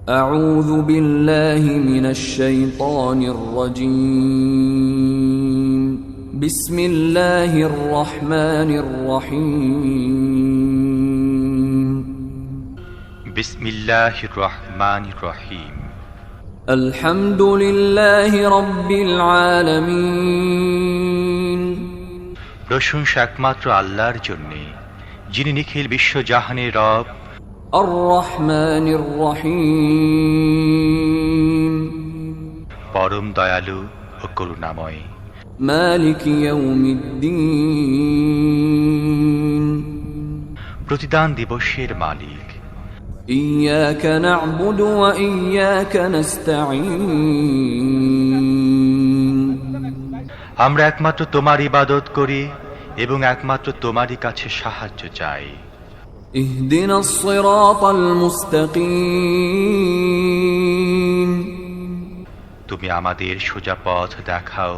أعوذ بالله من الشيطان الرجيم بسم الله الرحمن الرحيم বিসমিল্লাহির রহমানির রহিম। الحمد لله رب العالمين প্রশংসা একমাত্র আল্লাহর জন্য, যিনি নিখিল বিশ্বজাহানের রব। الرحمن الرحيم পরম দয়ালু ও করুণাময়। مالك يوم الدين প্রতিদান দিবসের মালিক। إياك نعبد وإياك نستعين আমরা একমাত্র তোমার ইবাদত করি এবং একমাত্র তোমারই কাছে সাহায্য চাই। اهدنا الصراط المستقيم তুমি আমাদের সোজা পথ দেখাও।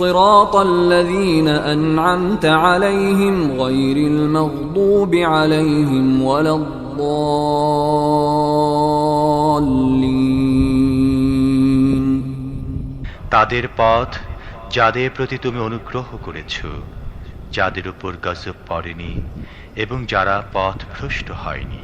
صراط الذين أنعمت عليهم غير المغضوب عليهم ولا الضالين তাদের পথ যাদের প্রতি তুমি অনুগ্রহ করেছ, যাদের উপর গজব পড়েনি এবং যারা পথভ্রষ্ট হয়নি।